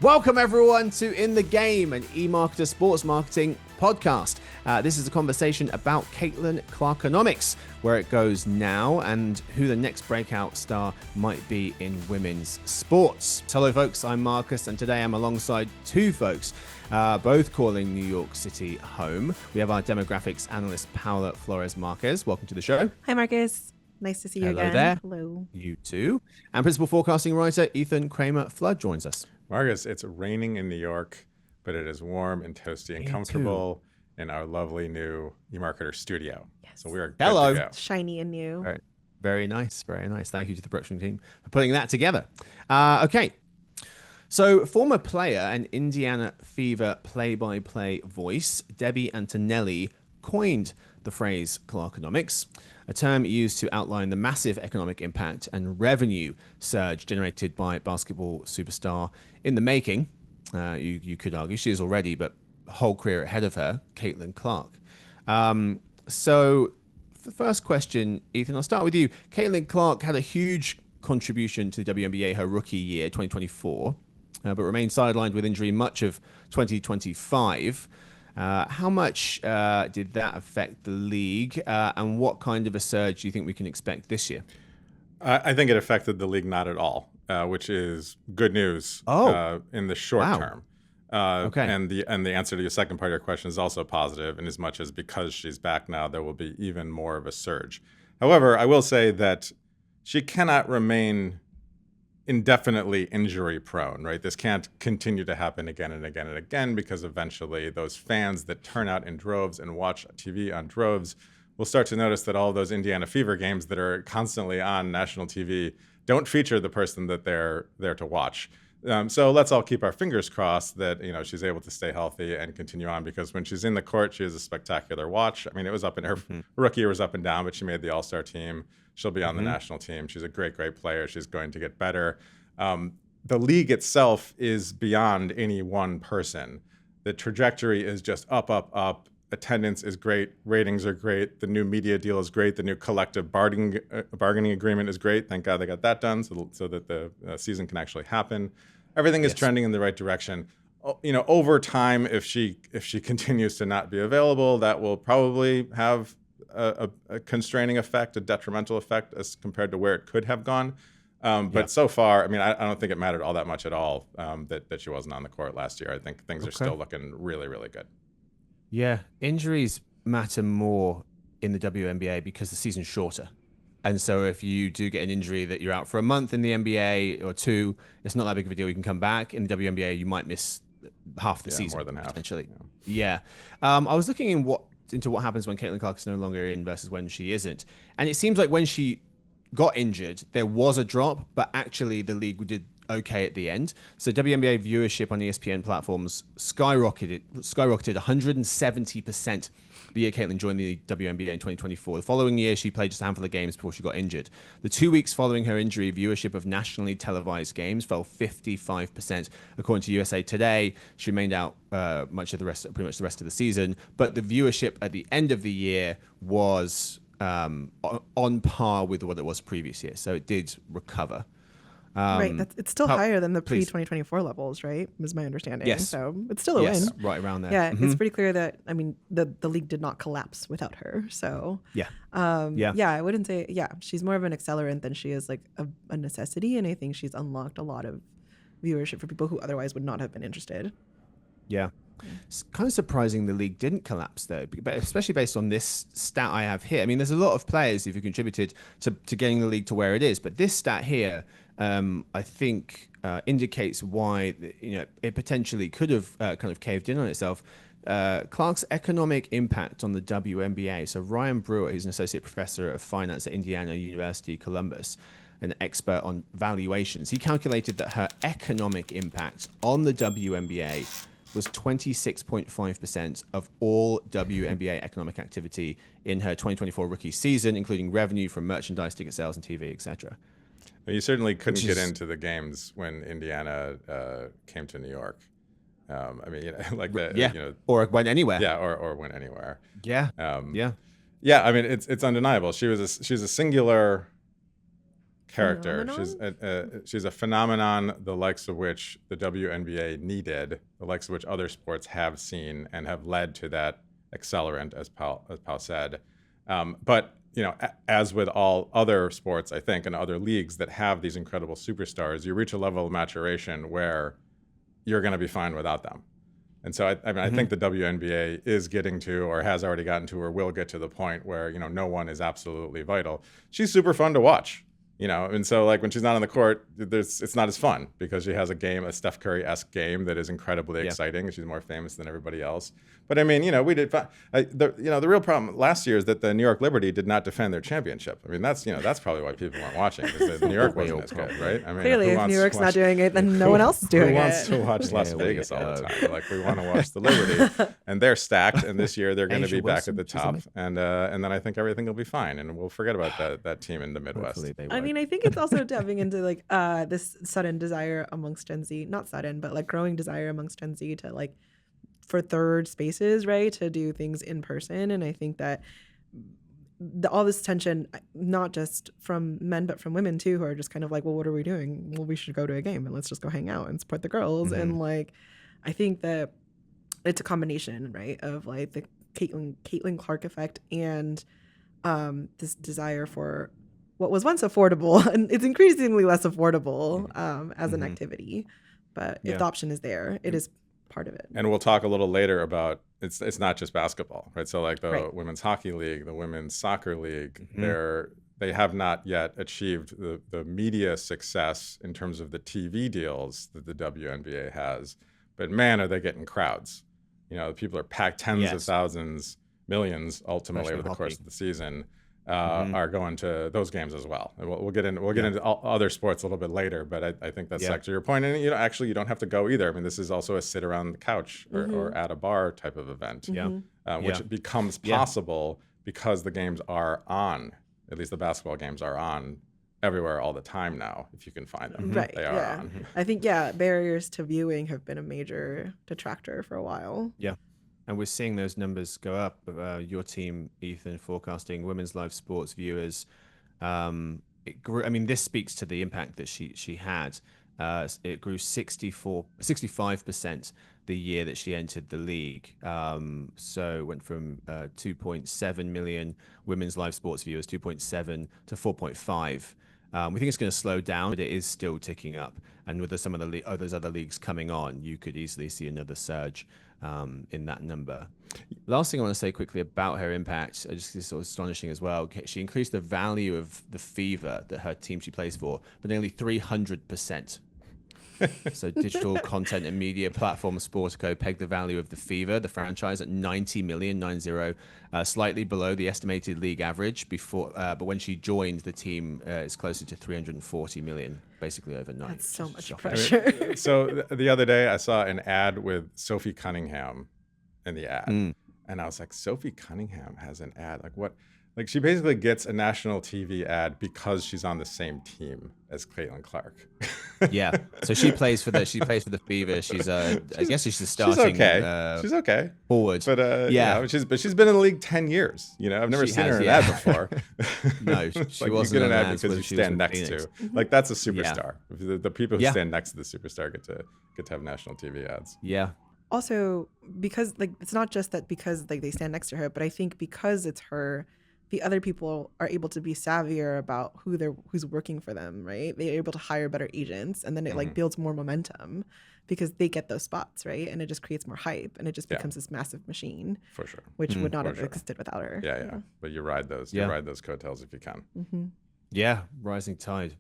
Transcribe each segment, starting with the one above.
Welcome everyone to In the Game, an eMarketer sports marketing podcast. This is a conversation about Clarkonomics, where it goes now and who the next breakout star might be in women's sports. Hello folks, I'm Marcus, and today I'm alongside two folks, both calling New York City home. We have our demographics analyst, Paola Flores-Marquez. Welcome to the show. Hi Marcus, nice to see you again. Hello there. Hello. You too. And principal forecasting writer, Cramer-Flood joins us. Marcus, it's raining in New York, but it is warm and toasty and comfortable in our lovely new eMarketer studio. Yes. So we are good Hello. to go. Shiny and new. All right. Very nice. Very nice. Thank you to the production team for putting that together. Okay. So former player and Indiana Fever play-by-play voice, Debbie Antonelli, coined the phrase Clarkonomics, a term used to outline the massive economic impact and revenue surge generated by basketball superstar in the making. You could argue she is already, but a whole career ahead of her, Caitlin Clark. So for the first question, Ethan, I'll start with you. Caitlin Clark had a huge contribution to the WNBA her rookie year, 2024, but remained sidelined with injury much of 2025. How much did that affect the league, and what kind of a surge do you think we can expect this year? I think it affected the league not at all, which is good news in the short term. Okay. And the answer to your second part of your question is also positive, in as much as because she's back now, there will be even more of a surge. However, I will say that she cannot remain indefinitely injury prone, right? This can't continue to happen again and again and again, because eventually those fans that turn out in droves and watch TV on droves will start to notice that all of those Indiana Fever games that are constantly on national TV don't feature the person that they're there to watch. So let's all keep our fingers crossed that she's able to stay healthy and continue on, because when she's in the court, she is a spectacular watch. I mean, it was up in her rookie year was up and down, but she made the All-Star team. She'll be on the national team. She's a great, great player. She's going to get better. The league itself is beyond any one person. The trajectory is just up, up, up. Attendance is great. Ratings are great. The new media deal is great. The new collective bargaining agreement is great. Thank God they got that done so that the season can actually happen. Everything is trending in the right direction. Over time, if she continues to not be available, that will probably have a constraining effect, a detrimental effect as compared to where it could have gone. But so far, I mean, I don't think it mattered all that much at all that she wasn't on the court last year. I think things are still looking really, really good. Yeah, injuries matter more in the WNBA because the season's shorter. And so if you do get an injury that you're out for a month in the NBA or two, it's not that big of a deal. You can come back. In the WNBA, you might miss half the season. More than half. Potentially. Yeah. I was looking into what happens when Caitlin Clark is no longer in versus when she isn't. And it seems like when she got injured, there was a drop, but actually the league did okay at the end. So WNBA viewership on ESPN platforms skyrocketed 170% the year Caitlin joined the WNBA in 2024. The following year, she played just a handful of games before she got injured. The 2 weeks following her injury, viewership of nationally televised games fell 55%. According to USA Today, she remained out pretty much the rest of the season. But the viewership at the end of the year was on par with what it was previous year. So it did recover. Right, it's still higher than the pre-2024 levels, right? Is my understanding. Yes. So it's still a win. Right around there. Yeah, it's pretty clear that, I mean, the league did not collapse without her. So I wouldn't say, she's more of an accelerant than she is like a necessity. And I think she's unlocked a lot of viewership for people who otherwise would not have been interested. Yeah. It's kind of surprising the league didn't collapse, though, but especially based on this stat I have here. I mean, there's a lot of players who contributed to getting the league to where it is, but this stat here, I think, indicates why it potentially could have kind of caved in on itself. Clark's economic impact on the WNBA. So Ryan Brewer, who's an associate professor of finance at Indiana University, Columbus, an expert on valuations, he calculated that her economic impact on the WNBA was 26.5% of all WNBA economic activity in her 2024 rookie season, including revenue from merchandise, ticket sales, and TV, etc. You certainly couldn't get into the games when Indiana came to New York. I mean, or went anywhere. Yeah, or went anywhere. Yeah. Yeah. I mean, it's undeniable. She's a singular character. She's a phenomenon, the likes of which the WNBA needed, the likes of which other sports have seen and have led to that accelerant, as Paul said. But as with all other sports, I think, and other leagues that have these incredible superstars, you reach a level of maturation where you're going to be fine without them. And so I think the WNBA is getting to, or has already gotten to, or will get to the point where no one is absolutely vital. She's super fun to watch. And so like when she's not on the court, it's not as fun because she has a Steph Curry-esque game that is incredibly exciting, and she's more famous than everybody else. But I mean, we did. The real problem last year is that the New York Liberty did not defend their championship. I mean, that's probably why people weren't watching, because New York wasn't as good, right? I mean, clearly, if New York's not doing it, then no one else is doing it. Who wants to watch Las Vegas all the time? Like, we want to watch the Liberty, and they're stacked. And this year they're going to be back at the top, and then I think everything will be fine, and we'll forget about that team in the Midwest. I mean, I think it's also tapping into like this sudden desire amongst Gen Z, not sudden, but like growing desire amongst Gen Z to like for third spaces, right? To do things in person. And I think that all this tension, not just from men, but from women too, who are just kind of like, well, what are we doing? Well, we should go to a game and let's just go hang out and support the girls. And like, I think that it's a combination, right? Of like the Caitlin Clark effect and this desire for what was once affordable, and it's increasingly less affordable as an activity. But if the option is there, it is part of it. And we'll talk a little later about it's not just basketball, right? So like the Women's Hockey League, the Women's Soccer League, they have not yet achieved the media success in terms of the TV deals that the WNBA has. But man, are they getting crowds. People are packed, tens of thousands, millions ultimately over the course of the season. Are going to those games as well. And we'll get into other sports a little bit later, but I think that's actually your point. And actually you don't have to go either. I mean, this is also a sit around the couch or at a bar type of event, which becomes possible because the games are on. At least the basketball games are on everywhere all the time now, if you can find them. Right. They are on. I think barriers to viewing have been a major detractor for a while. Yeah. And we're seeing those numbers go up. Your team, Ethan, forecasting women's live sports viewers. It grew. I mean, this speaks to the impact that she had. It grew 65% the year that she entered the league. So it went from 2.7 million women's live sports viewers, 2.7 to 4.5. We think it's going to slow down, but it is still ticking up. And with some of those other leagues coming on, you could easily see another surge in that number. Last thing I want to say quickly about her impact, just sort of astonishing as well. She increased the value of the Fever, that her team she plays for, by nearly 300%. So digital content and media platform Sportico pegged the value of the Fever, the franchise, at 90 million, 90, slightly below the estimated league average before. But when she joined the team, it's closer to 340 million, basically overnight. That's so much pressure. So the other day I saw an ad with Sophie Cunningham in the ad, and I was like, Sophie Cunningham has an ad? Like what? Like she basically gets a national TV ad because she's on the same team as Caitlin Clark. Yeah, so she plays for the Fever. She's I guess she's a starting. She's okay. Forward, but she's been in the league 10 years. I've never seen her in an ad before. No, she like wasn't you get an in ad because you stand next to. Like that's a superstar. Yeah. The people who stand next to the superstar get to have national TV ads. Yeah. Also, because like it's not just that because like they stand next to her, but I think because it's her, the other people are able to be savvier about who's working for them, right? They're able to hire better agents, and then it like builds more momentum because they get those spots, right? And it just creates more hype, and it just becomes this massive machine. For sure. Which would not have existed without her. Yeah. But you ride those. You ride those coattails if you can. Yeah, rising tide.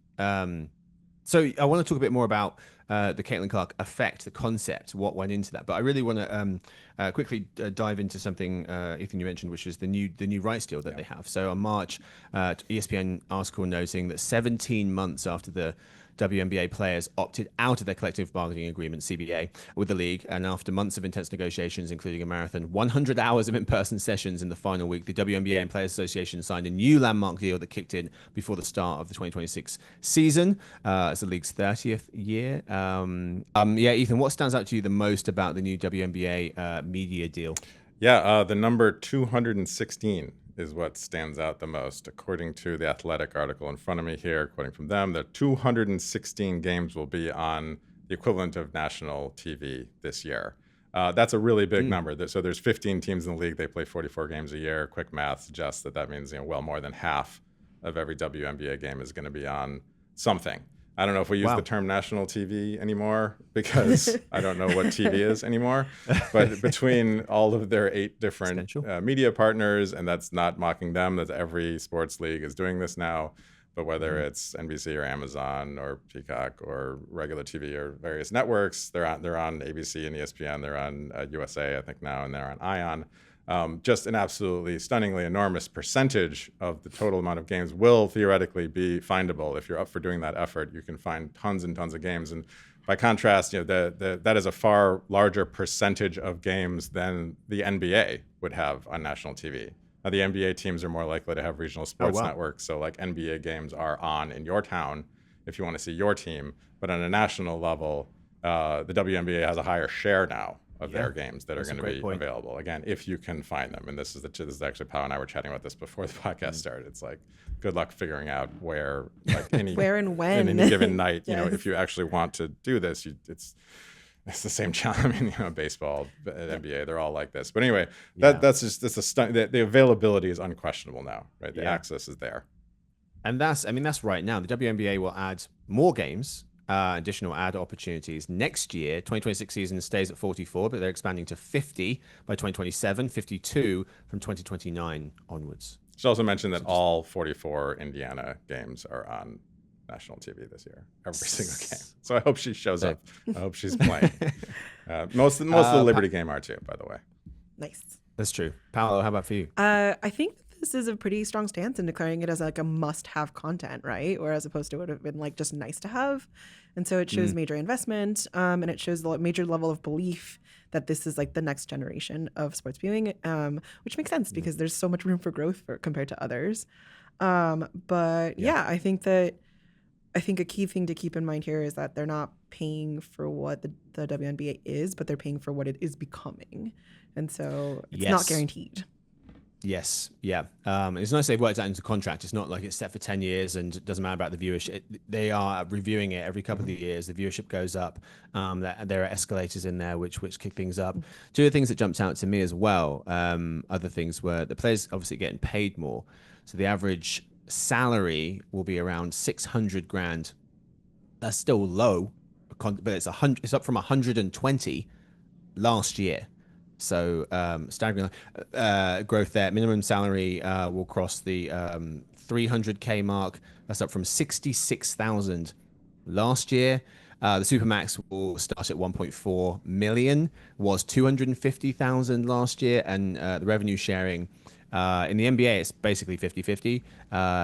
So I want to talk a bit more about the Caitlin Clark effect, the concept, what went into that. But I really want to quickly dive into something, Ethan, you mentioned, which is the new rights deal that they have. So on March, ESPN article noting that 17 months after the WNBA players opted out of their collective bargaining agreement, CBA, with the league, and after months of intense negotiations, including a marathon 100 hours of in-person sessions in the final week, the WNBA and Players Association signed a new landmark deal that kicked in before the start of the 2026 season. It's the league's 30th year. Ethan, what stands out to you the most about the new WNBA media deal? Yeah, the number 216 is what stands out the most. According to the Athletic article in front of me here, quoting from them, the 216 games will be on the equivalent of national TV this year. That's a really big number. So there's 15 teams in the league. They play 44 games a year. Quick math suggests that means well more than half of every WNBA game is going to be on something. I don't know if we use the term national TV anymore because I don't know what TV is anymore. But between all of their 8 different media partners, and that's not mocking them, that every sports league is doing this now. But whether it's NBC or Amazon or Peacock or regular TV or various networks, they're on ABC and ESPN. They're on USA, I think now, and they're on ION. Just an absolutely stunningly enormous percentage of the total amount of games will theoretically be findable. If you're up for doing that effort, you can find tons and tons of games. And by contrast, that is a far larger percentage of games than the NBA would have on national TV. Now, the NBA teams are more likely to have regional sports networks. So like NBA games are on in your town if you want to see your team. But on a national level, the WNBA has a higher share now of their games that are going to be available. Again, if you can find them. And this is actually Paola and I were chatting about this before the podcast started. It's like, good luck figuring out where, like where and when in any given night, if you actually want to do this, it's the same challenge. Baseball, NBA, they're all like this. But anyway, that's the availability is unquestionable now, right? The access is there. And that's right now. The WNBA will add more games, additional ad opportunities. Next year, 2026 season stays at 44, but they're expanding to 50 by 2027, 52 from 2029 onwards. Should also mention that all 44 Indiana games are on national TV this year, every single game. So I hope she shows up. I hope she's playing. Most of the Liberty game are too, by the way. Nice. That's true. Paolo, how about for you? I think this is a pretty strong stance in declaring it as like a must-have content, right? Or as opposed to would have been like just nice to have. And so it shows major investment, and it shows the major level of belief that this is like the next generation of sports viewing, which makes sense because there's so much room for growth compared to others. But I think a key thing to keep in mind here is that they're not paying for what the WNBA is, but they're paying for what it is becoming. And so it's not guaranteed. Yes. Yeah. It's nice they've worked that into contract. It's not like it's set for 10 years and it doesn't matter about the viewership. They are reviewing it every couple of years. The viewership goes up. There are escalators in there which kick things up. Two of the things that jumped out to me as well, other things were the players obviously getting paid more. So the average salary will be around 600 grand. That's still low, but it's up from 120 last year. So staggering growth there. Minimum salary will cross the 300K mark. That's up from 66,000 last year. The Supermax will start at 1.4 million, was 250,000 last year, and the revenue sharing in the NBA, it's basically 50-50.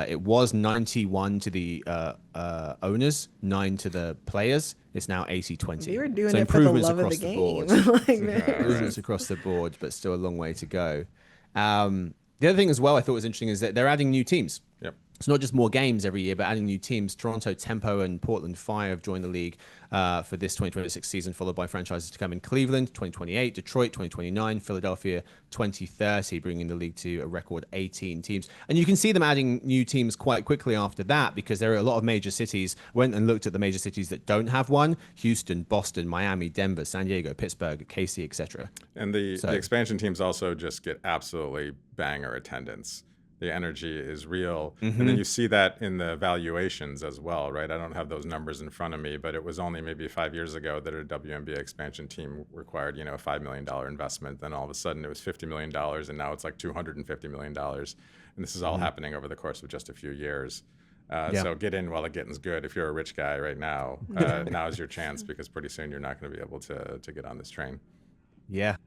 It was 91 to the owners, 9 to the players. It's now 80-20. They were doing it for the love of the game. Improvements across the board, but still a long way to go. The other thing as well I thought was interesting is that they're adding new teams. Yep. It's not just more games every year, but adding new teams. Toronto Tempo and Portland Fire have joined the league for this 2026 season, followed by franchises to come in Cleveland 2028, Detroit 2029, Philadelphia 2030, bringing the league to a record 18 teams. And you can see them adding new teams quite quickly after that because there are a lot of major cities. Went and looked at the major cities that don't have one: Houston, Boston, Miami, Denver, San Diego, Pittsburgh, KC, etc. And the expansion teams also just get absolutely banger attendance. The energy is real. And then you see that in the valuations as well, right? I don't have those numbers in front of me, but it was only maybe 5 years ago that a WNBA expansion team required, a $5 million investment. Then all of a sudden it was $50 million, and now it's like $250 million. And this is all happening over the course of just a few years. So get in while the getting's good. If you're a rich guy right now, now's your chance because pretty soon you're not going to be able to get on this train. Yeah.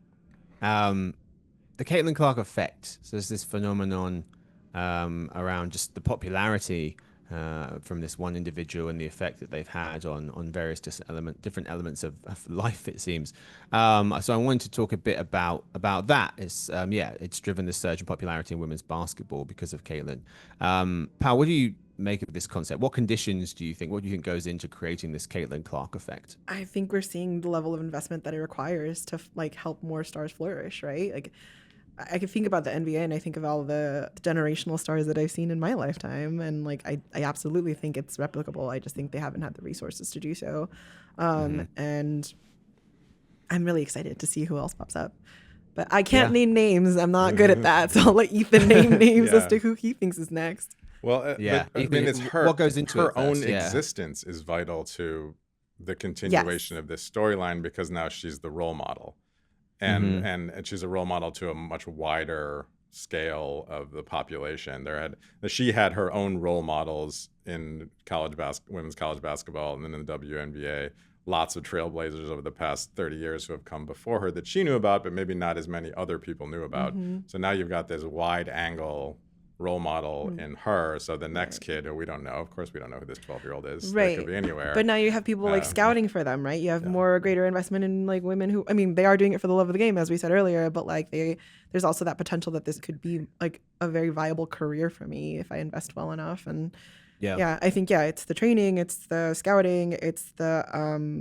The Caitlin Clark effect. So there's this phenomenon around just the popularity from this one individual and the effect that they've had on various different elements of life, it seems. So I wanted to talk a bit about that. It's driven this surge in popularity in women's basketball because of Caitlin. Pal, what do you make of this concept? What conditions do you think goes into creating this Caitlin Clark effect? I think we're seeing the level of investment that it requires to help more stars flourish, right? I can think about the NBA and I think of all the generational stars that I've seen in my lifetime. And like, I absolutely think it's replicable. I just think they haven't had the resources to do so. And I'm really excited to see who else pops up. But I can't name names. I'm not good at that. So I'll let Ethan name names as to who he thinks is next. Well, but, I mean, it's her, what goes into her own existence is vital to the continuation of this storyline, because now she's the role model. And she's a role model to a much wider scale of the population. She had her own role models in women's college basketball, and then in the WNBA. Lots of trailblazers over the past 30 years who have come before her that she knew about, but maybe not as many other people knew about. So now you've got this wide angle role model in her. So the next kid who we don't know, of course we don't know who this 12-year-old is. Right. They could be anywhere. But now you have people like scouting for them, right? You have greater investment in like women who, I mean, they are doing it for the love of the game, as we said earlier, but like there's also that potential that this could be like a very viable career for me if I invest well enough. And I think, it's the training, it's the scouting, it's the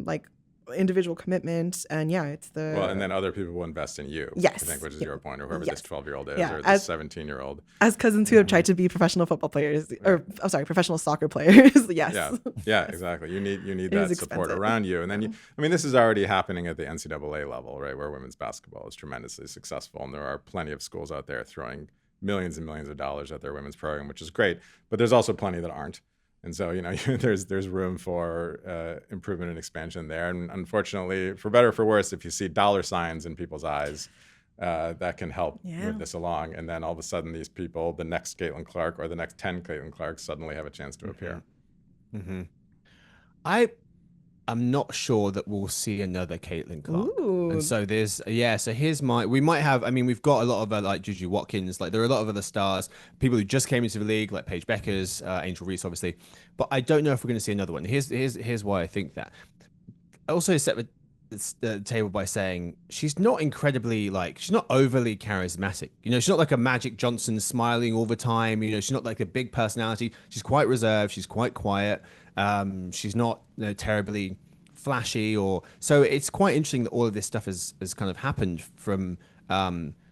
like individual commitment, and it's the and then other people will invest in you. Yes, I think, which is your point, or whoever this 12-year-old is, or this 17-year-old. As cousins who have tried to be professional football players, or I'm sorry, professional soccer players. Yeah, exactly. You need that support around you, and then I mean, this is already happening at the NCAA level, right, where women's basketball is tremendously successful, and there are plenty of schools out there throwing millions and millions of dollars at their women's program, which is great. But there's also plenty that aren't. And so, there's room for improvement and expansion there. And unfortunately, for better or for worse, if you see dollar signs in people's eyes, that can help move this along. And then all of a sudden, these people, the next Caitlin Clark or the next 10 Caitlin Clarks, suddenly have a chance to appear. I'm not sure that we'll see another Caitlin Clark. Ooh. And so so here's we might have, I mean, we've got a lot of like Juju Watkins, like there are a lot of other stars, people who just came into the league, like Paige Beckers, Angel Reese, obviously, but I don't know if we're going to see another one. Here's why I think that. I also set the table by saying she's not she's not overly charismatic. She's not like a Magic Johnson smiling all the time. She's not like a big personality. She's quite reserved. She's quite quiet. She's not terribly flashy, so it's quite interesting that all of this stuff has kind of happened from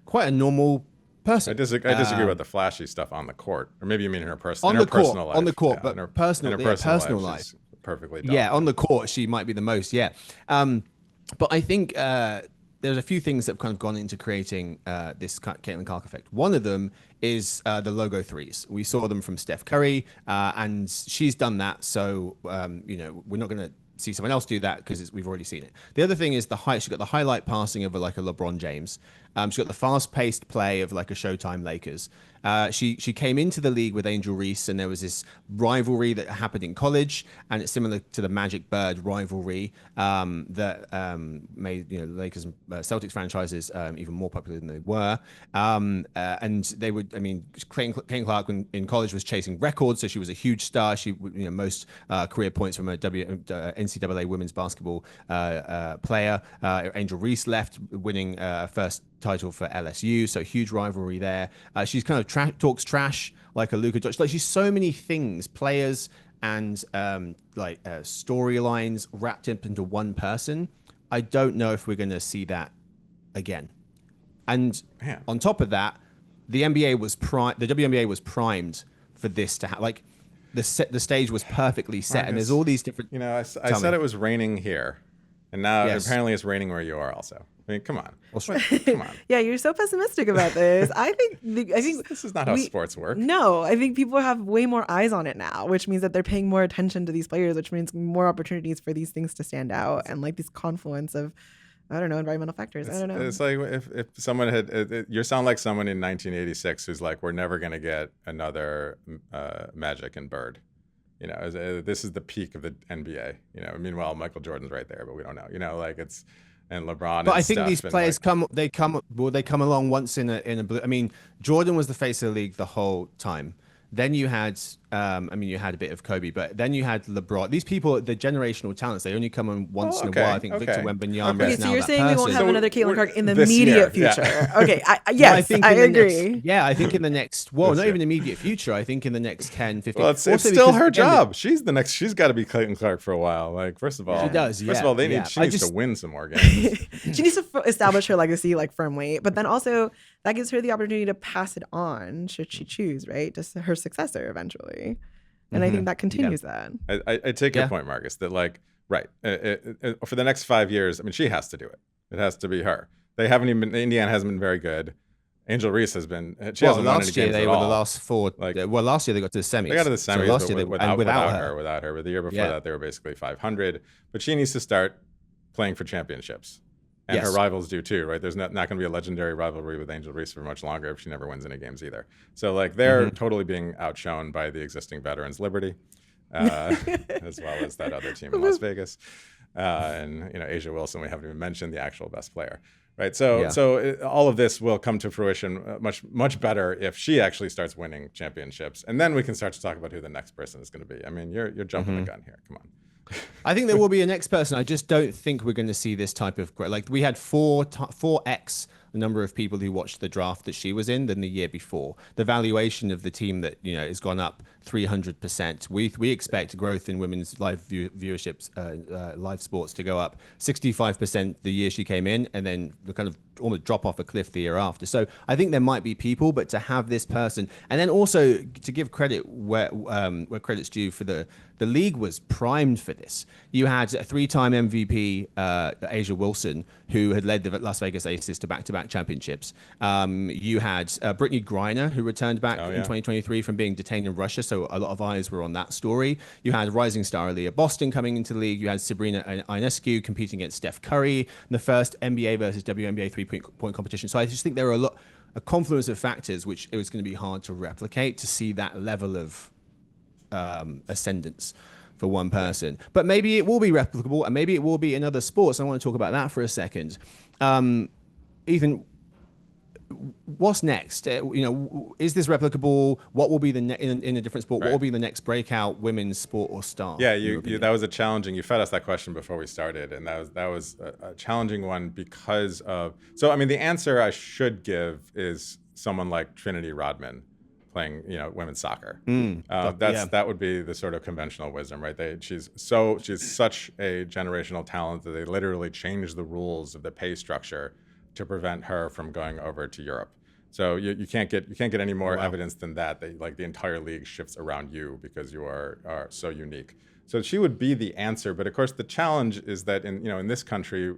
quite a normal person. I disagree about the flashy stuff on the court, or maybe you mean in her personal life. On the court, but her personal life, perfectly. On the court she might be the most. But I think there's a few things that have kind of gone into creating this Caitlin Clark effect. One of them is the logo threes. We saw them from Steph Curry, and she's done that. So, we're not going to see someone else do that because we've already seen it. The other thing is she's got the highlight passing of like a LeBron James. She's got the fast-paced play of like a Showtime Lakers. She came into the league with Angel Reese, and there was this rivalry that happened in college, and it's similar to the Magic Bird rivalry that made Lakers and Celtics franchises even more popular than they were. And they would, I mean, Caitlin Clark in college was chasing records, so she was a huge star. She, most career points from a NCAA women's basketball player. Angel Reese left, winning first title for LSU, so huge rivalry there. She's kind of talks trash like a Luka Doncic. Like, she's so many things, players and storylines wrapped up into one person. I don't know if we're going to see that again. And on top of that, the NBA was the WNBA was primed for this to happen. Like, the stage was perfectly set, Marcus, and there's all these different. I said it was raining here, and now apparently it's raining where you are also. I mean, come on. Come on. Yeah, you're so pessimistic about this. I think this is not how sports work. No, I think people have way more eyes on it now, which means that they're paying more attention to these players, which means more opportunities for these things to stand out, and like this confluence of, I don't know, environmental factors. I don't know. It's like if someone you sound like someone in 1986 who's like, we're never going to get another Magic and Bird. This is the peak of the NBA. Meanwhile, Michael Jordan's right there, but we don't know. It's. And LeBron. But I think these players come along once in a blue. I mean, Jordan was the face of the league the whole time. Then you had I mean, you had a bit of Kobe, but then you had LeBron. These people, the generational talents, they only come on once in a while. I think Victor Wembanyama is now so you're that saying person. we won't have another Caitlin Clark in the immediate future? Okay, yes, I agree. I think in the next, not even immediate future. I think in the next 10, 15. Well, it's still her job. She's the next. She's got to be Caitlin Clark for a while. Like, first of all, she does. First of all, she needs to win some more games. She needs to establish her legacy like firmly, but then also that gives her the opportunity to pass it on should she choose, right, to her successor eventually. And I think that continues that. I take your point, Marcus, that like, right, for the next 5 years, I mean, she has to do it. It has to be her. They haven't even, Indiana hasn't been very good. Angel Reese has been, she hasn't won any games at all. The last four, last year they got to the semis. They got to the semis, so last year without her. But the year before that, they were basically 500. But she needs to start playing for championships. And her rivals do too, right? There's not going to be a legendary rivalry with Angel Reese for much longer if she never wins any games either. So like they're totally being outshone by the existing veterans, Liberty, as well as that other team in Las Vegas, and Asia Wilson. We haven't even mentioned the actual best player, right? So all of this will come to fruition much better if she actually starts winning championships, and then we can start to talk about who the next person is going to be. I mean, you're jumping the gun here. Come on. I think there will be a next person. I just don't think we're going to see this type of like we had 4x the number of people who watched the draft that she was in than the year before. The valuation of the team that has gone up 300%. We expect growth in women's live viewerships, live sports to go up 65% the year she came in, and then the kind of almost drop off a cliff the year after. So I think there might be people, but to have this person, and then also to give credit where credit's due for the league was primed for this. You had a 3-time MVP, Asia Wilson, who had led the Las Vegas Aces to back-to-back championships. You had Brittany Griner, who returned back in 2023 from being detained in Russia, so a lot of eyes were on that story. You had rising star Aaliyah Boston coming into the league. You had Sabrina Ionescu competing against Steph Curry in the first NBA versus WNBA three-point competition. So I just think there are a confluence of factors which it was going to be hard to replicate to see that level of ascendance for one person. But maybe it will be replicable, and maybe it will be in other sports. I want to talk about that for a second. Ethan, what's next? Is this replicable? What will be in a different sport? What will be the next breakout women's sport or star? Yeah, that was a challenging. You fed us that question before we started, and that was a challenging one because of. So I mean, the answer I should give is someone like Trinity Rodman playing, women's soccer. That would be the sort of conventional wisdom, right? She's such a generational talent that they literally changed the rules of the pay structure to prevent her from going over to Europe. So you can't get any more evidence than that. The entire league shifts around you because you are so unique. So she would be the answer. But of course, the challenge is that in this country,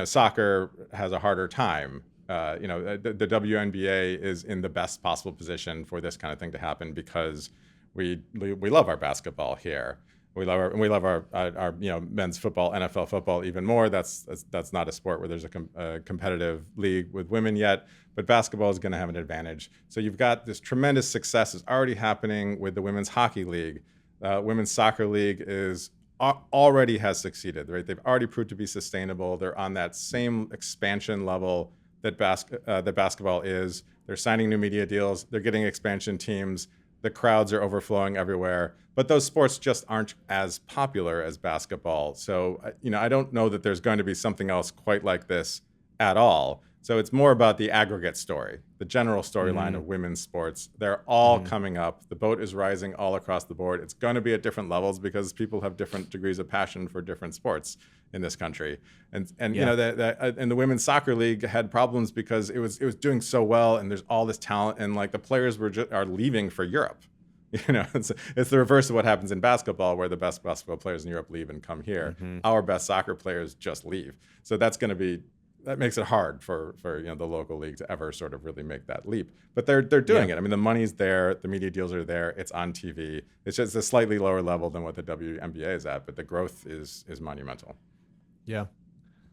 soccer has a harder time. The WNBA is in the best possible position for this kind of thing to happen because we love our basketball here. We love our men's football, NFL football even more. That's not a sport where there's a competitive league with women yet, but basketball is going to have an advantage. So you've got this tremendous success is already happening with the Women's Hockey League. Women's Soccer League already has succeeded, right? They've already proved to be sustainable. They're on that same expansion level that basketball is. They're signing new media deals. They're getting expansion teams. The crowds are overflowing everywhere. But those sports just aren't as popular as basketball. So, I don't know that there's going to be something else quite like this at all. So it's more about the aggregate story, the general storyline of women's sports. They're all coming up. The boat is rising all across the board. It's going to be at different levels because people have different degrees of passion for different sports in this country. And the Women's Soccer League had problems because it was doing so well, and there's all this talent, and the players are leaving for Europe. It's the reverse of what happens in basketball, where the best basketball players in Europe leave and come here. Our best soccer players just leave. So that makes it hard for the local league to ever sort of really make that leap. But they're doing it. I mean, the money's there, the media deals are there, it's on TV. It's just a slightly lower level than what the WNBA is at, but the growth is monumental. Yeah.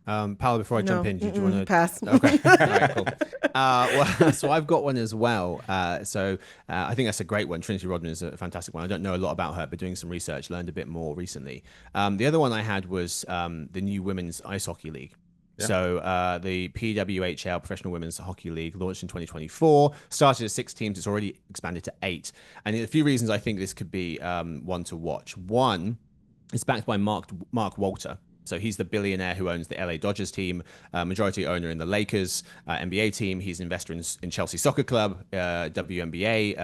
Paola, before I jump in, did you want to pass? Okay. All right, cool. So I've got one as well. I think that's a great one. Trinity Rodman is a fantastic one. I don't know a lot about her, but doing some research, learned a bit more recently. The other one I had was the new Women's Ice Hockey League. Yeah. So the PWHL, Professional Women's Hockey League, launched in 2024, started at 6 teams. It's already expanded to 8. And a few reasons I think this could be one to watch. One, it's backed by Mark Walter. So he's the billionaire who owns the LA Dodgers team, majority owner in the Lakers NBA team. He's an investor in Chelsea Soccer Club, WNBA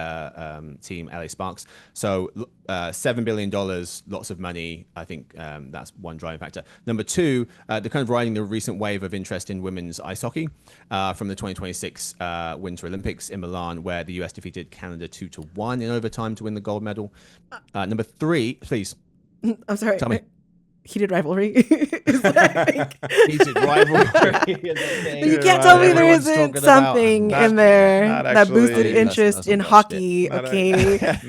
team, LA Sparks. So $7 billion, lots of money. I think that's one driving factor. Number two, they're kind of riding the recent wave of interest in women's ice hockey from the 2026 Winter Olympics in Milan, where the US defeated Canada 2-1 in overtime to win the gold medal. Number three, please. I'm sorry. Tell me. Heated rivalry. Heated rivalry. You can't tell me there isn't something in there that boosted interest in hockey. Not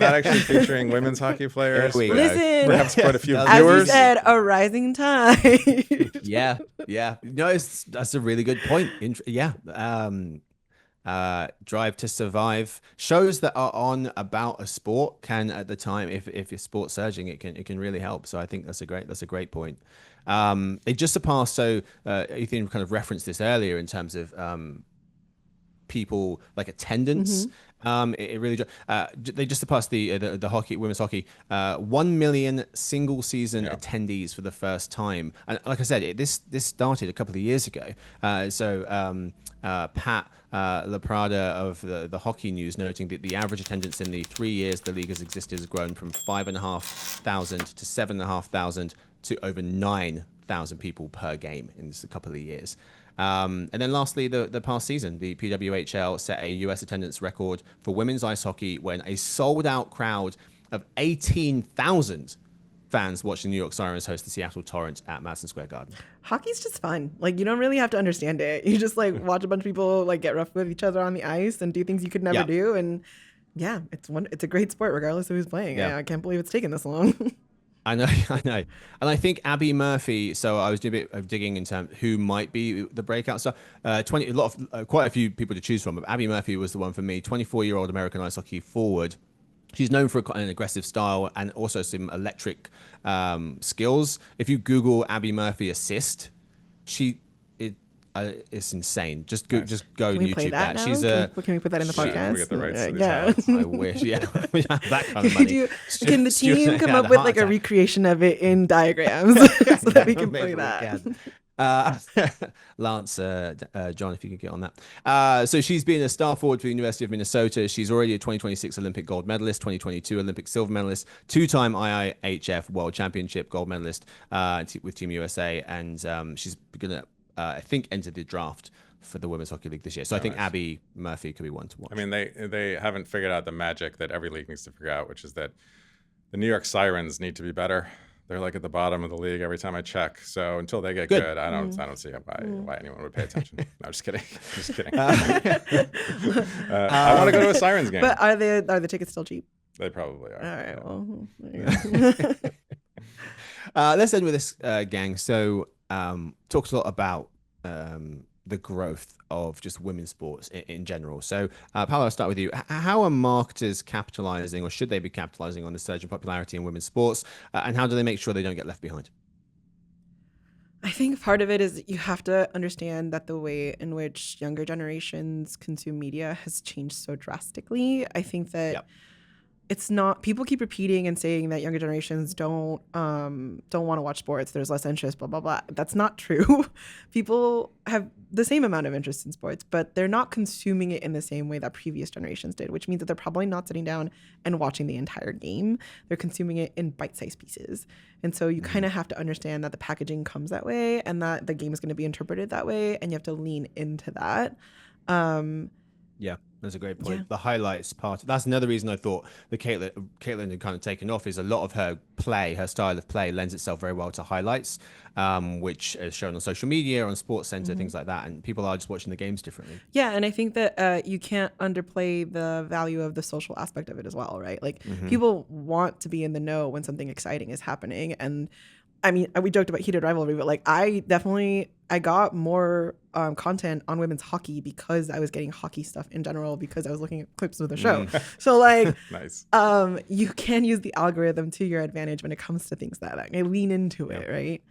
actually featuring women's hockey players. Listen, perhaps quite a few as viewers. you said, a rising tide. Yeah. No, that's a really good point. Drive to Survive, shows that are on about a sport can, at the time, if your sport's surging, it can really help. So I think that's a great point. They just surpassed. So Ethan kind of referenced this earlier in terms of people like attendance. It really they just surpassed the hockey, women's hockey, 1 million single season attendees for the first time. And like I said, this started a couple of years ago. So Pat LaPrada of the Hockey News noting that the average attendance in the 3 years the league has existed has grown from 5,500 to 7,500 to over 9,000 people per game in just a couple of years. And then lastly, the past season, the PWHL set a US attendance record for women's ice hockey when a sold-out crowd of 18,000 fans watched the New York Sirens host the Seattle Torrent at Madison Square Garden. Hockey's just fun. Like, you don't really have to understand it. You just like watch a bunch of people like get rough with each other on the ice and do things you could never do. And yeah, it's a great sport regardless of who's playing. I can't believe it's taken this long. I know. And I think Abby Murphy, so I was doing a bit of digging in terms of who might be the breakout star. Quite a few people to choose from, but Abby Murphy was the one for me. 24-year-old American ice hockey forward. She's known for an aggressive style and also some electric skills. If you Google Abby Murphy assist, it's insane. Just go and YouTube that. She's can we put that in the podcast? We get the rights I wish. Yeah, that kind of money. Can the team come up with like a recreation of it in diagrams so that we can play that? Lance, John, if you could get on that. So she's been a star forward for the University of Minnesota. She's already a 2026 Olympic gold medalist, 2022 Olympic silver medalist, 2-time IIHF World Championship gold medalist with Team USA, and she's going to, I think, enter the draft for the Women's Hockey League this year. So I think Abby Murphy could be one to watch. I mean, they haven't figured out the magic that every league needs to figure out, which is that the New York Sirens need to be better. They're like at the bottom of the league every time I check. So until they get good, I don't see why anyone would pay attention. No, just kidding. I want to go to a Sirens game. But are the tickets still cheap? They probably are. All right. Well, there you go. Let's end with this, gang. So talks a lot about the growth of just women's sports in general. So Paola, I'll start with you. How are marketers capitalizing, or should they be capitalizing on the surge in popularity in women's sports? And how do they make sure they don't get left behind? I think part of it is you have to understand that the way in which younger generations consume media has changed so drastically. I think that it's not, people keep repeating and saying that younger generations don't want to watch sports. There's less interest, blah, blah, blah. That's not true. People have the same amount of interest in sports, but they're not consuming it in the same way that previous generations did, which means that they're probably not sitting down and watching the entire game. They're consuming it in bite-sized pieces. And so you kind of have to understand that the packaging comes that way and that the game is going to be interpreted that way. And you have to lean into that. Yeah, that's a great point. Yeah. The highlights part. That's another reason I thought the Caitlin had kind of taken off is a lot of her play, her style of play lends itself very well to highlights, which is shown on social media, on Sports Center, things like that. And people are just watching the games differently. Yeah, and I think that you can't underplay the value of the social aspect of it as well, right? Like people want to be in the know when something exciting is happening. And I mean, we joked about heated rivalry, but like I got more content on women's hockey because I was getting hockey stuff in general because I was looking at clips of the show. So like, nice. You can use the algorithm to your advantage when it comes to things like that. Lean into it, right?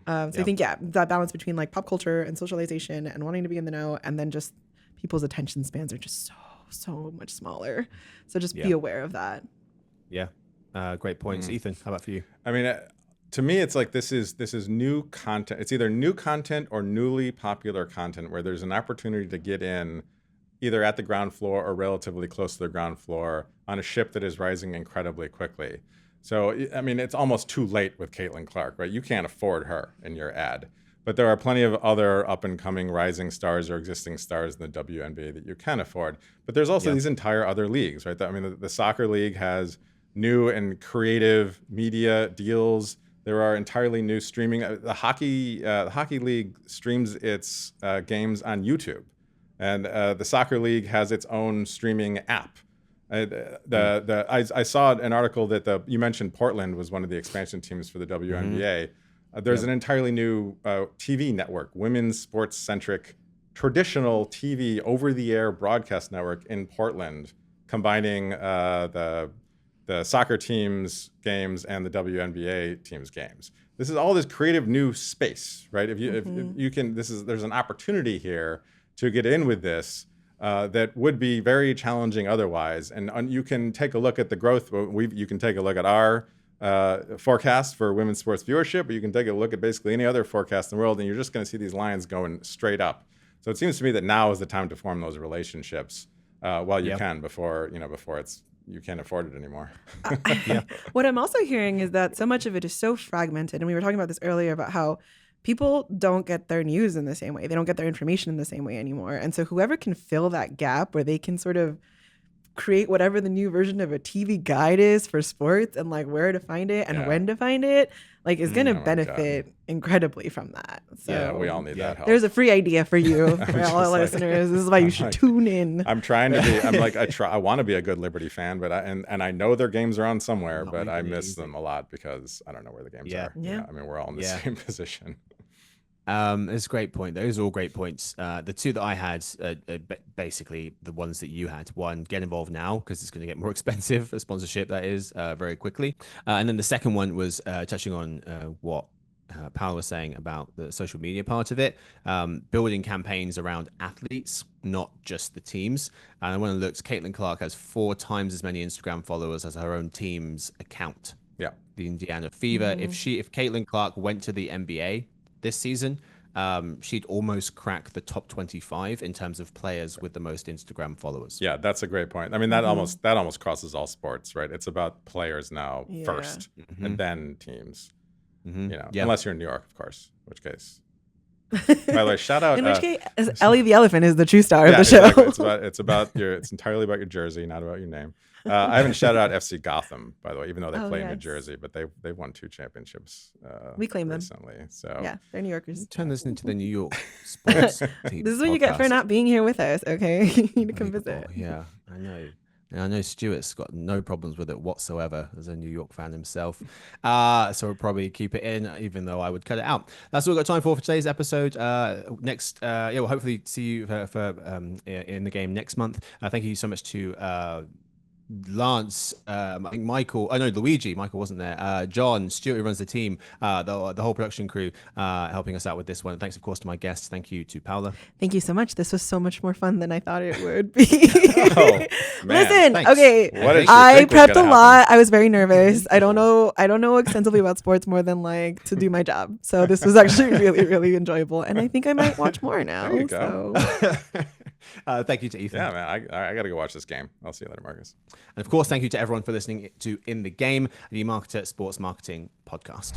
I think, that balance between like pop culture and socialization and wanting to be in the know, and then just people's attention spans are just so much smaller. So just be aware of that. Yeah. Great points. Ethan, how about for you? I mean, to me, it's like this is new content. It's either new content or newly popular content where there's an opportunity to get in either at the ground floor or relatively close to the ground floor on a ship that is rising incredibly quickly. So, I mean, it's almost too late with Caitlin Clark, right? You can't afford her in your ad. But there are plenty of other up-and-coming rising stars or existing stars in the WNBA that you can afford. But there's also these entire other leagues, right? I mean, the soccer league has new and creative media deals. There are entirely new streaming. The hockey league streams its games on YouTube. And the soccer league has its own streaming app. I saw an article that you mentioned Portland was one of the expansion teams for the WNBA. There's an entirely new TV network, women's sports-centric, traditional TV over-the-air broadcast network in Portland, combining the soccer team's games and the WNBA team's games. This is all this creative new space, right? If you can, there's an opportunity here to get in with this that would be very challenging otherwise. And you can take a look at the growth. You can take a look at our forecast for women's sports viewership, but you can take a look at basically any other forecast in the world, and you're just going to see these lines going straight up. So it seems to me that now is the time to form those relationships while you can, before you can't afford it anymore. What I'm also hearing is that so much of it is so fragmented, and we were talking about this earlier about how people don't get their news in the same way. They don't get their information in the same way anymore. And so whoever can fill that gap where they can sort of create whatever the new version of a TV guide is for sports and like where to find it and when to find it, like is going to benefit incredibly from that. So we all need that help. There's a free idea for you, for all our listeners. This is why you should tune in. I'm trying to be, I want to be a good Liberty fan, but I know their games are on somewhere, but I miss them a lot because I don't know where the games are. Yeah. I mean, we're all in the same position. It's a great point. Those are all great points. The two that I had are basically the ones that you had. One, get involved now because it's going to get more expensive, a sponsorship that is, very quickly. And then the second one was touching on what Paola was saying about the social media part of it, building campaigns around athletes, not just the teams. And when I looked, Caitlin Clark has 4 times as many Instagram followers as her own team's account. Yeah, the Indiana Fever. If Caitlin Clark went to the NBA this season, she'd almost crack the top 25 in terms of players with the most Instagram followers. Yeah, that's a great point. I mean, that almost crosses all sports, right? It's about players now first, and then teams. Unless you're in New York, of course, in which case. By the way, shout out. In which case, Ellie the Elephant is the true star of the show. Exactly. It's entirely about your jersey, not about your name. I haven't shouted out FC Gotham, by the way, even though they play in New Jersey, but they won 2 championships. We claim recently, them. So yeah, they're New Yorkers. Turn this into the New York sports team. This is what you get for not being here with us. Okay, you need to come visit. Yeah, I know. And I know Stuart's got no problems with it whatsoever as a New York fan himself. So we'll probably keep it in, even though I would cut it out. That's all we've got time for today's episode. Next, we'll hopefully see you for in the game next month. Thank you so much to Lance, I think Michael, Luigi, Michael wasn't there, John, Stuart, who runs the team, the whole production crew helping us out with this one. Thanks, of course, to my guests. Thank you to Paola. Thank you so much. This was so much more fun than I thought it would be. Listen, thanks. Okay, I prepped a lot. I was very nervous. I don't know extensively about sports more than like to do my job. So this was actually really, really enjoyable. And I think I might watch more now. There you go. Thank you to Ethan. Yeah, man, I got to go watch this game. I'll see you later, Marcus. And of course, thank you to everyone for listening to In the Game, the EMARKETER Sports Marketing Podcast.